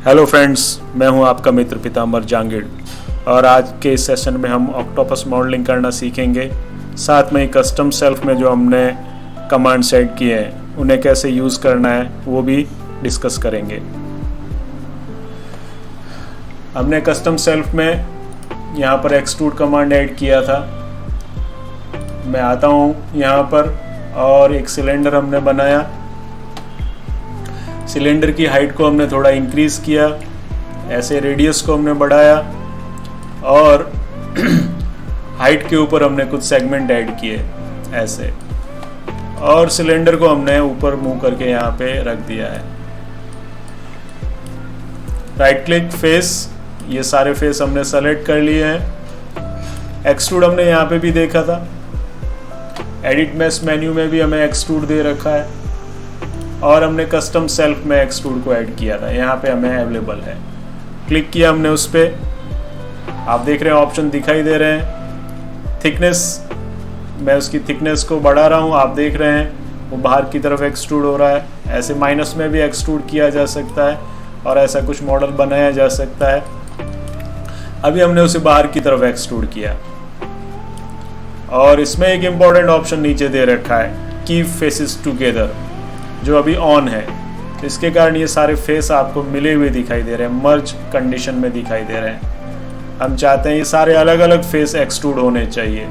Hello friends, मैं हूं आपका मित्र पीताम्बर जांगिड़ और आज के इस सेशन में हम ऑक्टोपस मॉडलिंग करना सीखेंगे। साथ में ही कस्टम सेल्फ में जो हमने कमांड सेट किए हैं उन्हें कैसे यूज़ करना है वो भी डिस्कस करेंगे। हमने कस्टम सेल्फ में यहाँ पर एक्सट्रूड कमांड ऐड किया था। मैं आता हूँ यहाँ पर और एक सिलेंडर हमने बनाया। सिलेंडर की हाइट को हमने थोड़ा इंक्रीज़ किया, ऐसे रेडियस को हमने बढ़ाया और हाइट के ऊपर हमने कुछ सेगमेंट ऐड किए ऐसे, और सिलेंडर को हमने ऊपर मूव करके यहाँ पे रख दिया है। राइट क्लिक फेस, ये सारे फेस हमने सेलेक्ट कर लिए हैं। एक्सट्रूड हमने यहाँ पे भी देखा था, एडिट मेश मेन्यू में भी हमें एक्सट्रूड दे रखा है और हमने कस्टम सेल्फ में एक्सट्रूड को ऐड किया था, यहाँ पे हमें अवेलेबल है। क्लिक किया हमने उस पर, आप देख रहे हैं ऑप्शन दिखाई दे रहे हैं। थिकनेस, मैं उसकी थिकनेस को बढ़ा रहा हूँ, आप देख रहे हैं वो बाहर की तरफ एक्सट्रूड हो रहा है। ऐसे माइनस में भी एक्सट्रूड किया जा सकता है और ऐसा कुछ मॉडल बनाया जा सकता है। अभी हमने उसे बाहर की तरफ एक्सट्रूड किया और इसमें एक इम्पॉर्टेंट ऑप्शन नीचे दे रखा है, कीप फेसेस टुगेदर, जो अभी ऑन है। तो इसके कारण ये सारे फेस आपको मिले हुए दिखाई दे रहे हैं, मर्ज कंडीशन में दिखाई दे रहे हैं। हम चाहते हैं ये सारे अलग अलग फेस एक्सट्रूड होने चाहिए।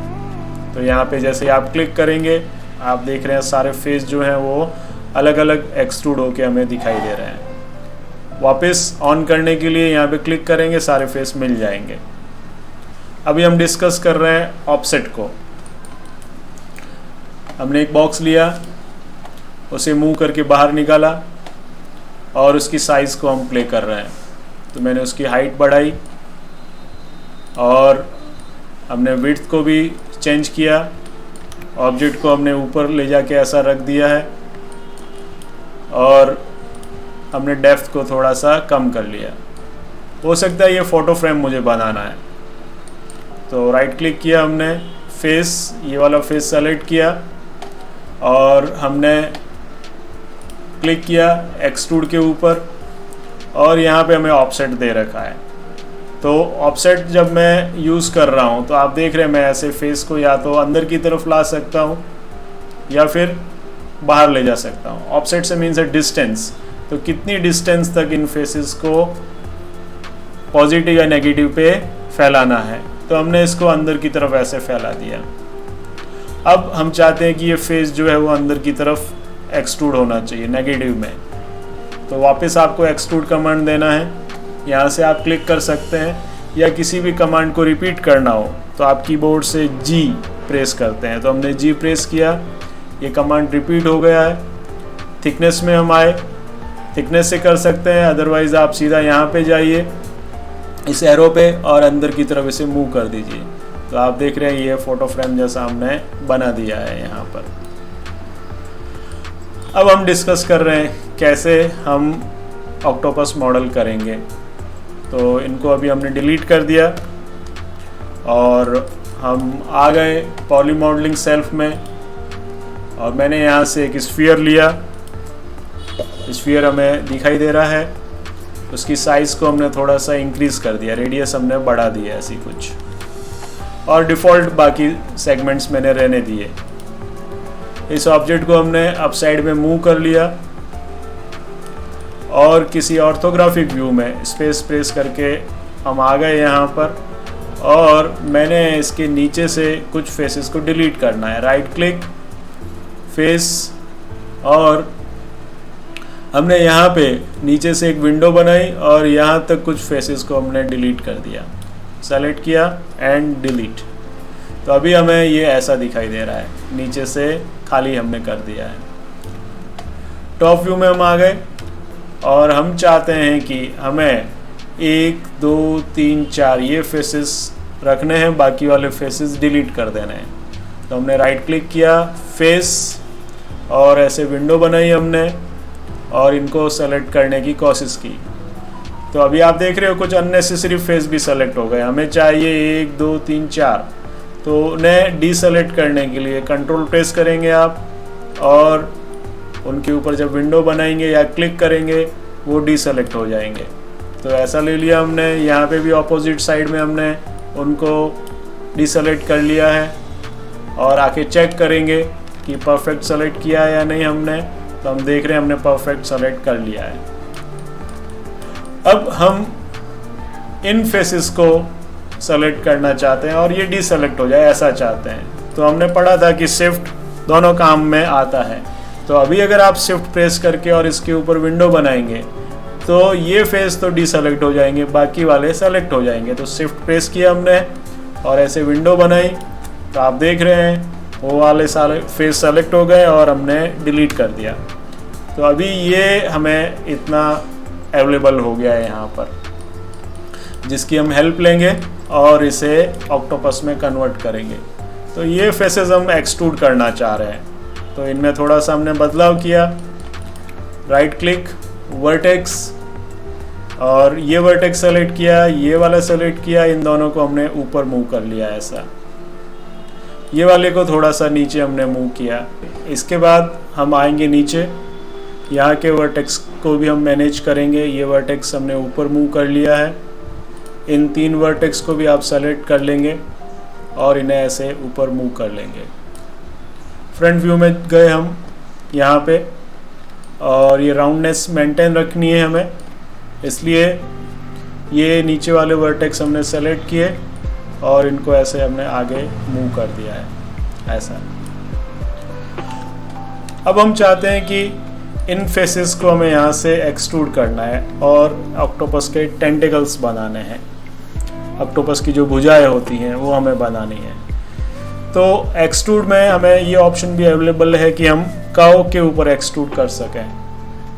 तो यहाँ पे जैसे आप क्लिक करेंगे, आप देख रहे हैं सारे फेस जो हैं वो अलग अलग एक्सट्रूड होके हमें दिखाई दे रहे हैं। वापस ऑन करने के लिए यहाँ पे क्लिक करेंगे, सारे फेस मिल जाएंगे। अभी हम डिस्कस कर रहे हैं ऑफसेट को। हमने एक बॉक्स लिया, उसे मूव करके बाहर निकाला और उसकी साइज़ को हम प्ले कर रहे हैं। तो मैंने उसकी हाइट बढ़ाई और हमने विड्थ को भी चेंज किया। ऑब्जेक्ट को हमने ऊपर ले जाके ऐसा रख दिया है और हमने डेप्थ को थोड़ा सा कम कर लिया। हो सकता है ये फ़ोटो फ्रेम मुझे बनाना है, तो राइट क्लिक किया हमने, फेस, ये वाला फेस सेलेक्ट किया और हमने क्लिक किया एक्सट्रूड के ऊपर और यहाँ पे हमें ऑफसेट दे रखा है। तो ऑफसेट जब मैं यूज़ कर रहा हूँ तो आप देख रहे हैं मैं ऐसे फेस को या तो अंदर की तरफ ला सकता हूँ या फिर बाहर ले जा सकता हूँ। ऑफसेट से मीन्स डिस्टेंस, तो कितनी डिस्टेंस तक इन फेसेस को पॉजिटिव या नेगेटिव पे फैलाना है। तो हमने इसको अंदर की तरफ ऐसे फैला दिया। अब हम चाहते हैं कि ये फेस जो है वो अंदर की तरफ एक्सट्रूड होना चाहिए नेगेटिव में। तो वापस आपको एक्सट्रूड कमांड देना है। यहाँ से आप क्लिक कर सकते हैं, या किसी भी कमांड को रिपीट करना हो तो आप कीबोर्ड से जी प्रेस करते हैं। तो हमने जी प्रेस किया, ये कमांड रिपीट हो गया है। थिकनेस में हम आए, थिकनेस से कर सकते हैं, अदरवाइज़ आप सीधा यहाँ पे जाइए इस एरो पे और अंदर की तरफ इसे मूव कर दीजिए। तो आप देख रहे हैं ये फ़ोटो फ्रेम जैसा हमने बना दिया है यहाँ पर। अब हम डिस्कस कर रहे हैं कैसे हम ऑक्टोपस मॉडल करेंगे। तो इनको अभी हमने डिलीट कर दिया और हम आ गए पॉली मॉडलिंग सेल्फ में और मैंने यहाँ से एक स्फीयर लिया। स्फीयर हमें दिखाई दे रहा है, उसकी साइज़ को हमने थोड़ा सा इंक्रीज़ कर दिया, रेडियस हमने बढ़ा दिया ऐसी कुछ, और डिफ़ॉल्ट बाकी सेगमेंट्स मैंने रहने दिए। इस ऑब्जेक्ट को हमने अप साइड में मूव कर लिया और किसी ऑर्थोग्राफिक व्यू में स्पेस प्रेस करके हम आ गए यहाँ पर, और मैंने इसके नीचे से कुछ फेसेस को डिलीट करना है। राइट क्लिक, फेस, और हमने यहाँ पे नीचे से एक विंडो बनाई और यहाँ तक कुछ फेसेस को हमने डिलीट कर दिया। सेलेक्ट किया एंड डिलीट। तो अभी हमें ये ऐसा दिखाई दे रहा है, नीचे से खाली हमने कर दिया है। टॉप व्यू में हम आ गए और हम चाहते हैं कि हमें 1 2 3 4 ये फेसेस रखने हैं, बाकी वाले फेसेस डिलीट कर देने हैं। तो हमने राइट क्लिक किया, फेस, और ऐसे विंडो बनाई हमने और इनको सेलेक्ट करने की कोशिश की। तो अभी आप देख रहे हो कुछ अननेसेसरी फेस भी सेलेक्ट हो गए। हमें चाहिए 1 2 3 4, तो उन्हें डीसेलेक्ट करने के लिए कंट्रोल प्रेस करेंगे आप और उनके ऊपर जब विंडो बनाएंगे या क्लिक करेंगे वो डीसेलेक्ट हो जाएंगे। तो ऐसा ले लिया हमने। यहाँ पे भी ऑपोजिट साइड में हमने उनको डिसेलेक्ट कर लिया है और आके चेक करेंगे कि परफेक्ट सेलेक्ट किया है या नहीं हमने। तो हम देख रहे हैं हमने परफेक्ट सेलेक्ट कर लिया है। अब हम इन फेसेस को सेलेक्ट करना चाहते हैं और ये डिसेलेक्ट हो जाए ऐसा चाहते हैं। तो हमने पढ़ा था कि शिफ्ट दोनों काम में आता है। तो अभी अगर आप शिफ्ट प्रेस करके और इसके ऊपर विंडो बनाएंगे तो ये फेस तो डिसेलेक्ट हो जाएंगे, बाकी वाले सेलेक्ट हो जाएंगे। तो शिफ्ट प्रेस किया हमने और ऐसे विंडो बनाई तो आप देख रहे हैं वो वाले सारे फेस सेलेक्ट हो गए और हमने डिलीट कर दिया। तो अभी ये हमें इतना अवेलेबल हो गया है यहाँ पर, जिसकी हम हेल्प लेंगे और इसे ऑक्टोपस में कन्वर्ट करेंगे। तो ये फेसेस हम एक्सट्रूड करना चाह रहे हैं। तो इनमें थोड़ा सा हमने बदलाव किया, राइट क्लिक, वर्टेक्स, और ये वर्टेक्स सेलेक्ट किया, ये वाला सेलेक्ट किया, इन दोनों को हमने ऊपर मूव कर लिया ऐसा। ये वाले को थोड़ा सा नीचे हमने मूव किया। इसके बाद हम आएंगे नीचे, यहाँ के वर्टेक्स को भी हम मैनेज करेंगे। ये वर्टेक्स हमने ऊपर मूव कर लिया है। इन 3 वर्टेक्स को भी आप सेलेक्ट कर लेंगे और इन्हें ऐसे ऊपर मूव कर लेंगे। फ्रंट व्यू में गए हम यहाँ पे, और ये राउंडनेस मेंटेन रखनी है हमें, इसलिए ये नीचे वाले वर्टेक्स हमने सेलेक्ट किए और इनको ऐसे हमने आगे मूव कर दिया है ऐसा। अब हम चाहते हैं कि इन फेसेस को हमें यहाँ से एक्सट्रूड करना है और ऑक्टोपस के टेंटिकल्स बनाने हैं। ऑक्टोपस की जो भुजाएं होती हैं वो हमें बनानी है। तो एक्सट्रूड में हमें ये ऑप्शन भी अवेलेबल है कि हम कर्व के ऊपर एक्सट्रूड कर सकें।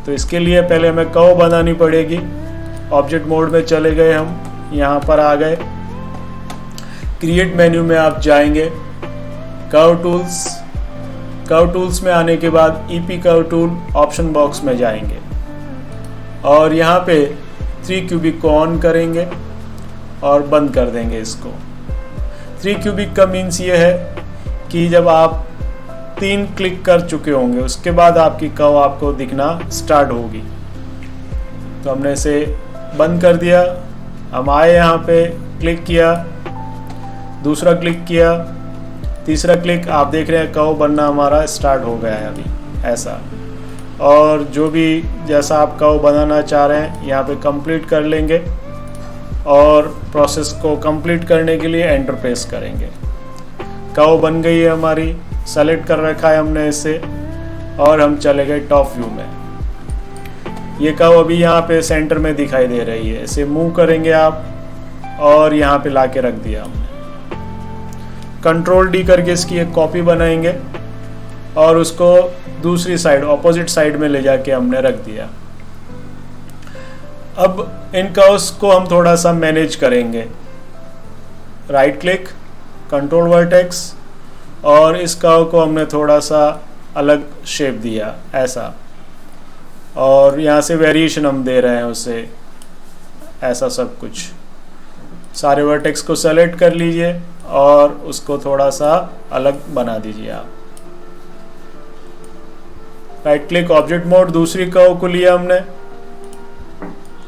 तो इसके लिए पहले हमें कर्व बनानी पड़ेगी। ऑब्जेक्ट मोड में चले गए, हम यहाँ पर आ गए, क्रिएट मेन्यू में आप जाएंगे, कर्व टूल्स में आने के बाद EP curve tool option box में जाएंगे और यहाँ पे 3 क्यूबिक को ऑन करेंगे और बंद कर देंगे इसको। 3 क्यूबिक का मीन्स ये है कि जब आप 3 क्लिक कर चुके होंगे उसके बाद आपकी कर्व आपको दिखना स्टार्ट होगी। तो हमने इसे बंद कर दिया। हम आए यहाँ पे, क्लिक किया, दूसरा क्लिक किया, तीसरा क्लिक, आप देख रहे हैं कर्व बनना हमारा स्टार्ट हो गया है अभी ऐसा। और जो भी जैसा आप कर्व बनाना चाह रहे हैं यहाँ पे कंप्लीट कर लेंगे और प्रोसेस को कंप्लीट करने के लिए एंटर प्रेस करेंगे। कर्व बन गई है हमारी, सेलेक्ट कर रखा है हमने इसे और हम चले गए टॉप व्यू में। ये कर्व अभी यहाँ पे सेंटर में दिखाई दे रही है। इसे मूव करेंगे आप और यहाँ पे लाके रख दिया हमने। कंट्रोल डी करके इसकी एक कॉपी बनाएंगे और उसको दूसरी साइड, ऑपोजिट साइड में ले जाके हमने रख दिया। अब इन कर्व्स को हम थोड़ा सा मैनेज करेंगे। राइट क्लिक, कंट्रोल वर्टेक्स, और इस कर्व को हमने थोड़ा सा अलग शेप दिया ऐसा, और यहाँ से वेरिएशन हम दे रहे हैं उसे ऐसा। सब कुछ सारे वर्टेक्स को सेलेक्ट कर लीजिए और उसको थोड़ा सा अलग बना दीजिए आप। राइट क्लिक, ऑब्जेक्ट मोड, दूसरी कर्व को लिया हमने,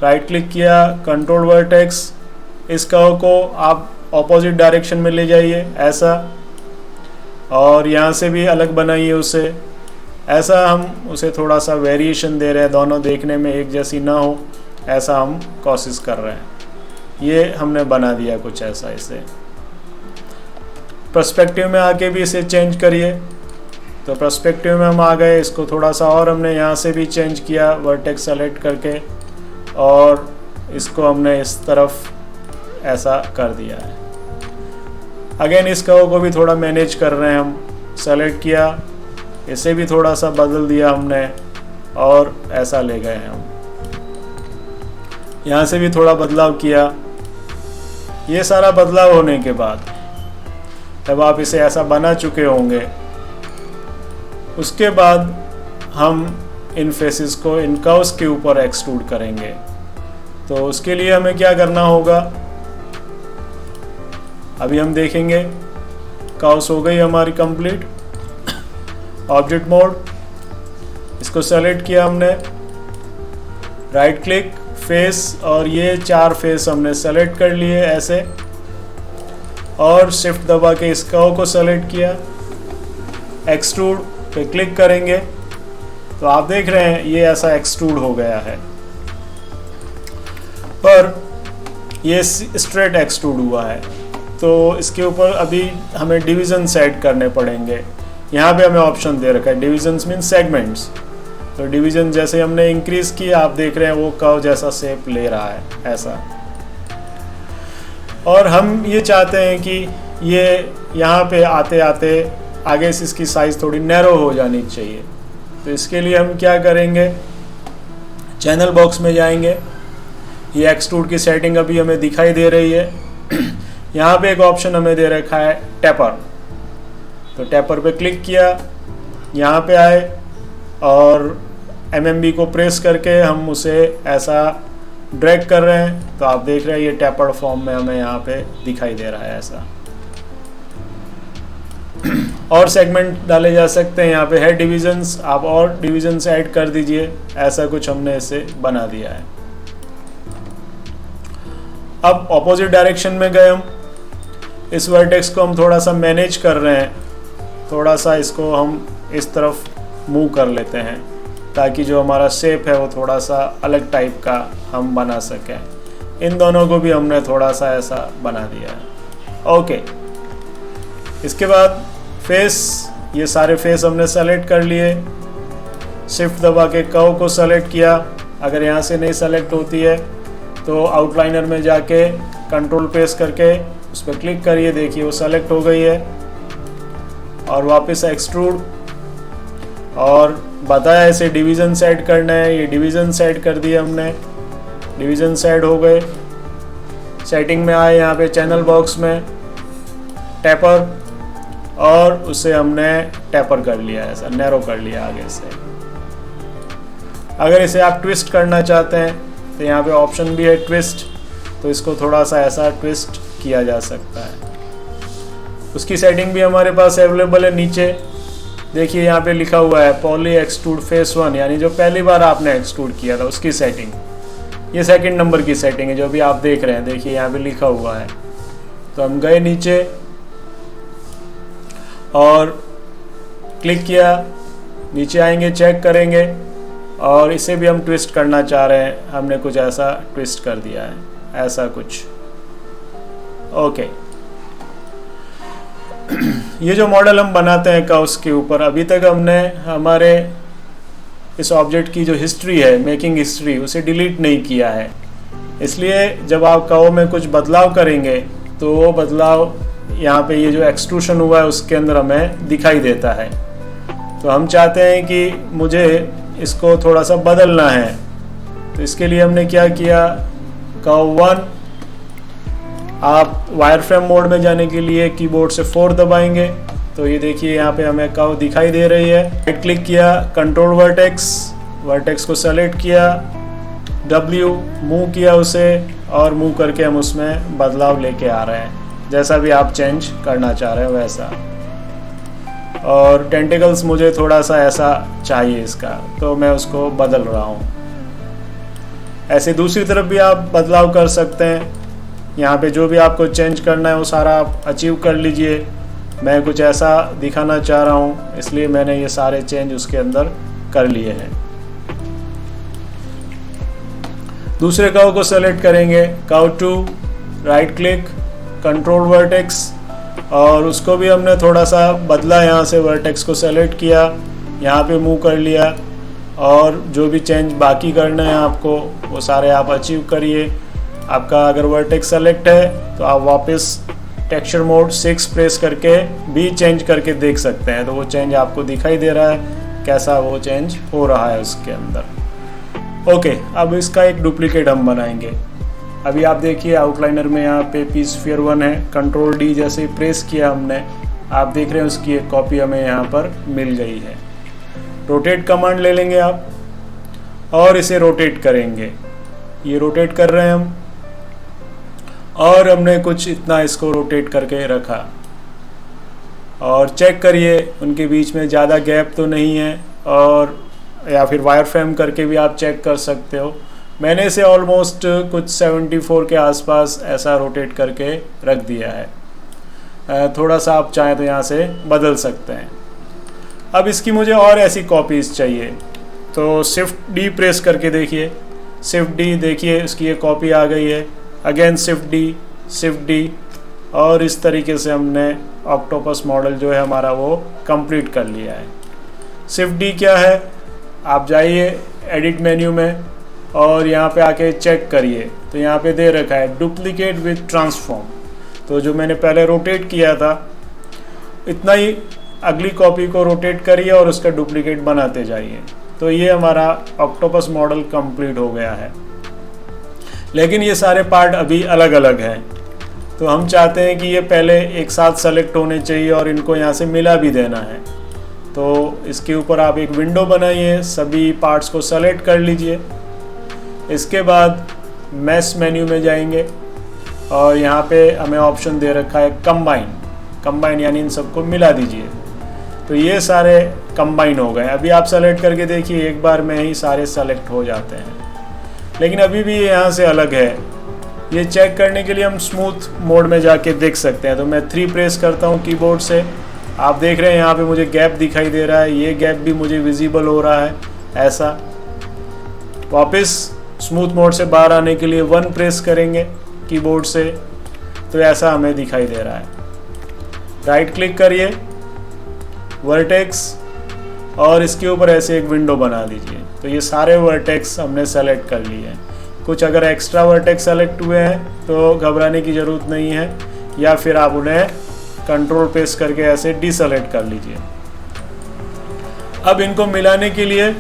राइट क्लिक किया, कंट्रोल वर्टेक्स, इस कर्व को आप ऑपोजिट डायरेक्शन में ले जाइए ऐसा, और यहाँ से भी अलग बनाइए उसे ऐसा। हम उसे थोड़ा सा वेरिएशन दे रहे हैं, दोनों देखने में एक जैसी ना हो ऐसा हम कोशिश कर रहे हैं। ये हमने बना दिया कुछ ऐसा इसे। पर्सपेक्टिव में आके भी इसे चेंज करिए। तो पर्सपेक्टिव में हम आ गए, इसको थोड़ा सा और हमने यहाँ से भी चेंज किया वर्टेक्स सेलेक्ट करके, और इसको हमने इस तरफ ऐसा कर दिया है। अगेन इस कर्व को भी थोड़ा मैनेज कर रहे हैं हम। सेलेक्ट किया, इसे भी थोड़ा सा बदल दिया हमने और ऐसा ले गए हम। यहाँ से भी थोड़ा बदलाव किया। ये सारा बदलाव होने के बाद जब आप इसे ऐसा बना चुके होंगे, उसके बाद हम इन फेसेस को इन कर्व्स के ऊपर एक्सट्रूड करेंगे। तो उसके लिए हमें क्या करना होगा अभी हम देखेंगे। कर्व्स हो गई हमारी कंप्लीट। ऑब्जेक्ट मोड, इसको सेलेक्ट किया हमने, राइट क्लिक, फेस और ये 4 फेस हमने सेलेक्ट कर लिए ऐसे, और शिफ्ट दबा के इस कर्व को सेलेक्ट किया, एक्सट्रूड पे क्लिक करेंगे तो आप देख रहे हैं ये ऐसा एक्सट्रूड हो गया है, पर ये स्ट्रेट एक्सट्रूड हुआ है। तो इसके ऊपर अभी हमें डिवीजन सेट करने पड़ेंगे। यहाँ पे हमें ऑप्शन दे रखा है डिविजन्स मीन सेगमेंट्स। तो डिवीजन जैसे हमने इंक्रीज किया, आप देख रहे हैं वो कर्व जैसा शेप ले रहा है ऐसा। और हम ये चाहते हैं कि ये यहाँ पे आते आते आगे से इसकी साइज़ थोड़ी नैरो हो जानी चाहिए। तो इसके लिए हम क्या करेंगे, चैनल बॉक्स में जाएंगे, ये एक्सट्रूड की सेटिंग अभी हमें दिखाई दे रही है। यहाँ पे एक ऑप्शन हमें दे रखा है टेपर, तो टेपर पे क्लिक किया, यहाँ पे आए और MMB को प्रेस करके हम उसे ऐसा ड्रैग कर रहे हैं, तो आप देख रहे हैं ये टेपर्ड फॉर्म में हमें यहाँ पे दिखाई दे रहा है ऐसा। और सेगमेंट डाले जा सकते हैं, यहाँ पे है डिविजन्स, आप और डिविजन्स ऐड कर दीजिए, ऐसा कुछ हमने इसे बना दिया है। अब ऑपोजिट डायरेक्शन में गए हम, इस वर्टेक्स को हम थोड़ा सा मैनेज कर रहे हैं, थोड़ा सा इसको हम इस तरफ मूव कर लेते हैं ताकि जो हमारा शेप है वो थोड़ा सा अलग टाइप का हम बना सकें। इन दोनों को भी हमने थोड़ा सा ऐसा बना दिया है। ओके, इसके बाद फेस, ये सारे फेस हमने सेलेक्ट कर लिए, शिफ्ट दबा के कर्व को सेलेक्ट किया। अगर यहाँ से नहीं सेलेक्ट होती है तो आउटलाइनर में जाके कंट्रोल प्रेस करके उस पर क्लिक करिए, देखिए वो सेलेक्ट हो गई है। और वापस एक्सट्रूड, और बताया इसे डिवीजन सेट करना है, ये डिवीजन सेट कर दिए हमने, डिवीजन सेट हो गए। सेटिंग में आए, यहाँ पे चैनल बॉक्स में टेपर, और उसे हमने टेपर कर लिया, ऐसा नैरो कर लिया आगे से। अगर इसे आप ट्विस्ट करना चाहते हैं तो यहाँ पे ऑप्शन भी है ट्विस्ट, तो इसको थोड़ा सा ऐसा ट्विस्ट किया जा सकता है। उसकी सेटिंग भी हमारे पास अवेलेबल है नीचे, देखिए यहाँ पे लिखा हुआ है पॉली एक्सट्रूड फेस 1, यानी जो पहली बार आपने एक्सट्रूड किया था उसकी सेटिंग। ये सेकंड नंबर की सेटिंग है जो भी आप देख रहे हैं, देखिए यहाँ पे लिखा हुआ है। तो हम गए नीचे और क्लिक किया, नीचे आएंगे, चेक करेंगे, और इसे भी हम ट्विस्ट करना चाह रहे हैं, हमने कुछ ऐसा ट्विस्ट कर दिया है, ऐसा कुछ। ओके, ये जो मॉडल हम बनाते हैं कर्व्स के ऊपर, अभी तक हमने हमारे इस ऑब्जेक्ट की जो हिस्ट्री है, मेकिंग हिस्ट्री, उसे डिलीट नहीं किया है। इसलिए जब आप कर्व में कुछ बदलाव करेंगे तो वो बदलाव यहाँ पे ये जो एक्सट्रूशन हुआ है उसके अंदर हमें दिखाई देता है। तो हम चाहते हैं कि मुझे इसको थोड़ा सा बदलना है, तो इसके लिए हमने क्या किया, कर्व 1, आप वायरफ्रेम मोड में जाने के लिए कीबोर्ड से 4 दबाएंगे, तो ये देखिए यहाँ पे हमें कर्व दिखाई दे रही है। राइट क्लिक किया, कंट्रोल वर्टेक्स को सेलेक्ट किया, W मूव किया उसे, और मूव करके हम उसमें बदलाव लेके आ रहे हैं, जैसा भी आप चेंज करना चाह रहे हो वैसा। और टेंटिकल्स मुझे थोड़ा सा ऐसा चाहिए इसका, तो मैं उसको बदल रहा हूँ। ऐसे दूसरी तरफ भी आप बदलाव कर सकते हैं, यहाँ पे जो भी आपको चेंज करना है वो सारा आप अचीव कर लीजिए। मैं कुछ ऐसा दिखाना चाह रहा हूँ, इसलिए मैंने ये सारे चेंज उसके अंदर कर लिए हैं। दूसरे कर्व को सेलेक्ट करेंगे, curve 2, right click, control vertex, और उसको भी हमने थोड़ा सा बदला, यहाँ से वर्टेक्स को सेलेक्ट किया, यहाँ पे मूव कर लिया, और जो भी चेंज बाकी करना है आपको वो सारे आप अचीव करिए। आपका अगर वर्टेक्स सेलेक्ट है तो आप वापस टेक्सचर मोड 6 प्रेस करके भी चेंज करके देख सकते हैं, तो वो चेंज आपको दिखाई दे रहा है, कैसा वो चेंज हो रहा है उसके अंदर। ओके, अब इसका एक डुप्लीकेट हम बनाएंगे। अभी आप देखिए आउटलाइनर में यहाँ पे पीस स्फीयर 1 है, कंट्रोल D जैसे प्रेस किया हमने, आप देख रहे हैं उसकी एक कॉपी हमें यहाँ पर मिल गई है। रोटेट कमांड ले लेंगे आप और इसे रोटेट करेंगे, ये रोटेट कर रहे हैं हम, और हमने कुछ इतना इसको रोटेट करके रखा। और चेक करिए उनके बीच में ज़्यादा गैप तो नहीं है, और या फिर वायर फ्रेम करके भी आप चेक कर सकते हो। मैंने इसे ऑलमोस्ट कुछ 74 के आसपास ऐसा रोटेट करके रख दिया है। थोड़ा सा आप चाहें तो यहाँ से बदल सकते हैं। अब इसकी मुझे और ऐसी कॉपीज़ चाहिए, तो शिफ्ट डी प्रेस करके देखिए, शिफ्ट डी, देखिए इसकी ये कॉपी आ गई है। अगेन शिफ्ट डी, और इस तरीके से हमने ऑक्टोपस मॉडल जो है हमारा वो कंप्लीट कर लिया है। शिफ्ट डी क्या है, आप जाइए एडिट मेन्यू में और यहाँ पे आके चेक करिए, तो यहाँ पे दे रखा है डुप्लीकेट विद ट्रांसफॉर्म। तो जो मैंने पहले रोटेट किया था इतना ही अगली कॉपी को रोटेट करिए और उसका डुप्लीकेट बनाते जाइए। तो ये हमारा ऑक्टोपस मॉडल कंप्लीट हो गया है। लेकिन ये सारे पार्ट अभी अलग अलग हैं, तो हम चाहते हैं कि ये पहले एक साथ सेलेक्ट होने चाहिए और इनको यहाँ से मिला भी देना है। तो इसके ऊपर आप एक विंडो बनाइए, सभी पार्ट्स को सेलेक्ट कर लीजिए। इसके बाद मैश मेन्यू में जाएंगे और यहाँ पे हमें ऑप्शन दे रखा है कंबाइन, यानी इन सबको मिला दीजिए। तो ये सारे कंबाइन हो गए। अभी आप सेलेक्ट करके देखिए, एक बार में ही सारे सेलेक्ट हो जाते हैं, लेकिन अभी भी ये यहाँ से अलग है। ये चेक करने के लिए हम स्मूथ मोड में जाके देख सकते हैं। तो मैं 3 प्रेस करता हूँ कीबोर्ड से, आप देख रहे हैं यहाँ पे मुझे गैप दिखाई दे रहा है, ये गैप भी मुझे विजिबल हो रहा है ऐसा। वापस स्मूथ मोड से बाहर आने के लिए 1 प्रेस करेंगे कीबोर्ड से, तो ऐसा हमें दिखाई दे रहा है। राइट क्लिक करिए वर्टेक्स और इसके ऊपर ऐसे एक विंडो बना दीजिए। तो ये सारे वर्टेक्स हमने सेलेक्ट कर लिए हैं। कुछ अगर एक्स्ट्रा वर्टेक्स सेलेक्ट हुए हैं तो घबराने की ज़रूरत नहीं है, या फिर आप उन्हें कंट्रोल प्रेस करके ऐसे डीसेलेक्ट कर लीजिए। अब इनको मिलाने के लिए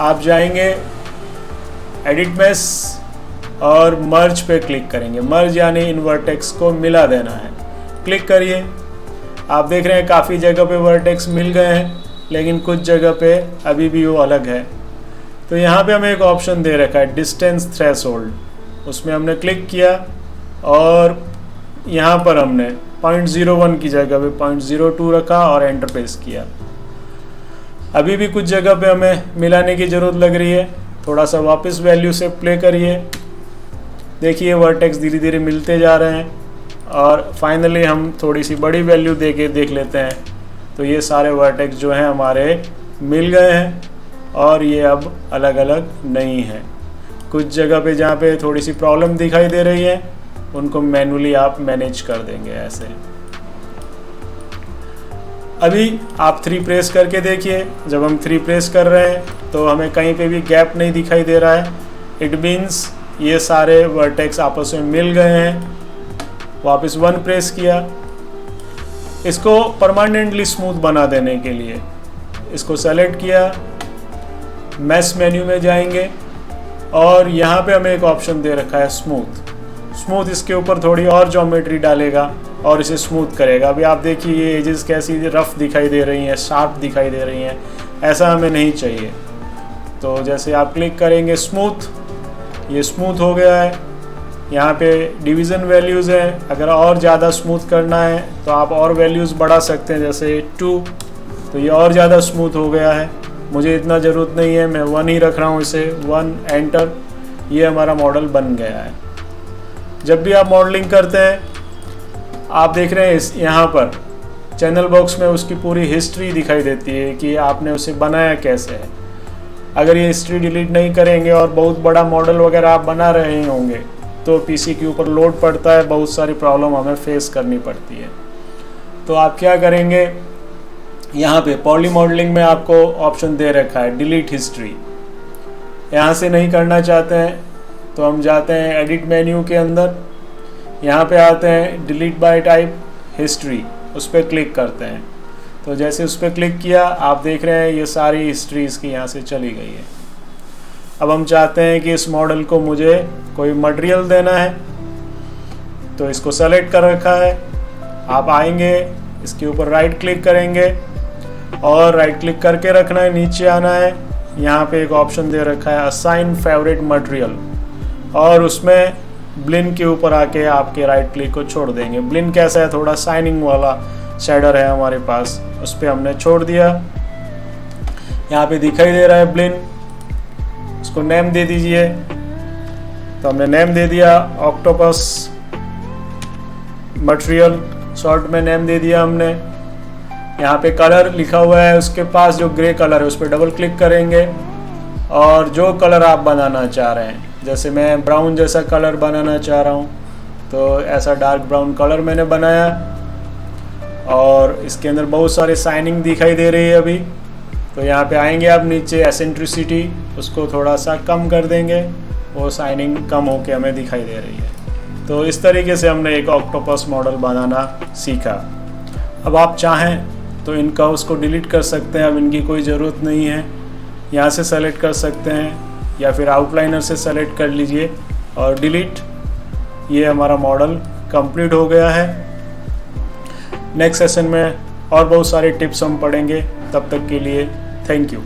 आप जाएंगे एडिट मैश और मर्ज पे क्लिक करेंगे। मर्ज यानी इन वर्टेक्स को मिला देना है। क्लिक करिए, आप देख रहे हैं काफ़ी जगह पे वर्टेक्स मिल गए हैं, लेकिन कुछ जगह पे अभी भी वो अलग है। तो यहाँ पे हमें एक ऑप्शन दे रखा है डिस्टेंस थ्रेशोल्ड, उसमें हमने क्लिक किया और यहाँ पर हमने 0.01 की जगह पे 0.02 रखा और एंटर प्रेस किया। अभी भी कुछ जगह पे हमें मिलाने की ज़रूरत लग रही है, थोड़ा सा वापस वैल्यू से प्ले करिए। देखिए वर्टेक्स धीरे धीरे मिलते जा रहे हैं और फाइनली हम थोड़ी सी बड़ी वैल्यू दे के देख लेते हैं। तो ये सारे वर्टेक्स जो हैं हमारे मिल गए हैं और ये अब अलग अलग नहीं हैं। कुछ जगह पे जहाँ पे थोड़ी सी प्रॉब्लम दिखाई दे रही है उनको मैन्युअली आप मैनेज कर देंगे ऐसे। अभी आप 3 प्रेस करके देखिए, जब हम 3 प्रेस कर रहे हैं तो हमें कहीं पे भी गैप नहीं दिखाई दे रहा है। इट मीन्स ये सारे वर्टेक्स आपस में मिल गए हैं। वापस 1 प्रेस किया। इसको परमानेंटली स्मूथ बना देने के लिए इसको सेलेक्ट किया, मैश मेन्यू में जाएंगे और यहाँ पे हमें एक ऑप्शन दे रखा है स्मूथ। इसके ऊपर थोड़ी और ज्योमेट्री डालेगा और इसे स्मूथ करेगा। अभी आप देखिए ये एजेस कैसी रफ दिखाई दे रही हैं, शार्प दिखाई दे रही हैं, ऐसा हमें नहीं चाहिए। तो जैसे आप क्लिक करेंगे स्मूथ, ये स्मूथ हो गया है। यहाँ पे डिवीज़न वैल्यूज़ हैं, अगर और ज़्यादा स्मूथ करना है तो आप और वैल्यूज़ बढ़ा सकते हैं, जैसे 2, तो ये और ज़्यादा स्मूथ हो गया है। मुझे इतना ज़रूरत नहीं है, मैं 1 ही रख रहा हूँ इसे। 1 एंटर, ये हमारा मॉडल बन गया है। जब भी आप मॉडलिंग करते हैं आप देख रहे हैं यहाँ पर चैनल बॉक्स में उसकी पूरी हिस्ट्री दिखाई देती है कि आपने उसे बनाया कैसे है। अगर ये हिस्ट्री डिलीट नहीं करेंगे और बहुत बड़ा मॉडल वगैरह आप बना रहे होंगे तो पीसी के ऊपर लोड पड़ता है, बहुत सारी प्रॉब्लम हमें फेस करनी पड़ती है। तो आप क्या करेंगे, यहाँ पे पॉली मॉडलिंग में आपको ऑप्शन दे रखा है डिलीट हिस्ट्री। यहाँ से नहीं करना चाहते हैं तो हम जाते हैं एडिट मेन्यू के अंदर, यहाँ पे आते हैं डिलीट बाय टाइप हिस्ट्री, उस पर क्लिक करते हैं। तो जैसे उस पर क्लिक किया आप देख रहे हैं ये सारी हिस्ट्री इसकी यहाँ से चली गई है। अब हम चाहते हैं कि इस मॉडल को मुझे कोई मटेरियल देना है, तो इसको सेलेक्ट कर रखा है। आप आएंगे इसके ऊपर राइट क्लिक करेंगे और राइट क्लिक करके रखना है, नीचे आना है। यहाँ पे एक ऑप्शन दे रखा है असाइन फेवरेट मटेरियल और उसमें ब्लिन के ऊपर आके आपके राइट क्लिक को छोड़ देंगे। ब्लिन कैसा है, थोड़ा शाइनिंग वाला शेडर है हमारे पास, उस पर हमने छोड़ दिया। यहाँ पे दिखाई दे रहा है ब्लिन, उसको नेम दे दीजिए। तो हमने नेम दे दिया ऑक्टोपस मटेरियल, शॉर्ट में नेम दे दिया हमने। यहाँ पे कलर लिखा हुआ है, उसके पास जो ग्रे कलर है उस पर डबल क्लिक करेंगे और जो कलर आप बनाना चाह रहे हैं, जैसे मैं ब्राउन जैसा कलर बनाना चाह रहा हूँ तो ऐसा डार्क ब्राउन कलर मैंने बनाया और इसके अंदर बहुत सारे शाइनिंग दिखाई दे रही है अभी। तो यहाँ पे आएंगे आप नीचे एसेंट्रिसिटी, उसको थोड़ा सा कम कर देंगे, वो शाइनिंग कम होके हमें दिखाई दे रही है। तो इस तरीके से हमने एक ऑक्टोपस मॉडल बनाना सीखा। अब आप चाहें तो इनका उसको डिलीट कर सकते हैं, अब इनकी कोई ज़रूरत नहीं है। यहाँ से सेलेक्ट कर सकते हैं या फिर आउटलाइनर से सेलेक्ट कर लीजिए और डिलीट। ये हमारा मॉडल कंप्लीट हो गया है। नेक्स्ट सेशन में और बहुत सारे टिप्स हम पढ़ेंगे, तब तक के लिए थैंक यू।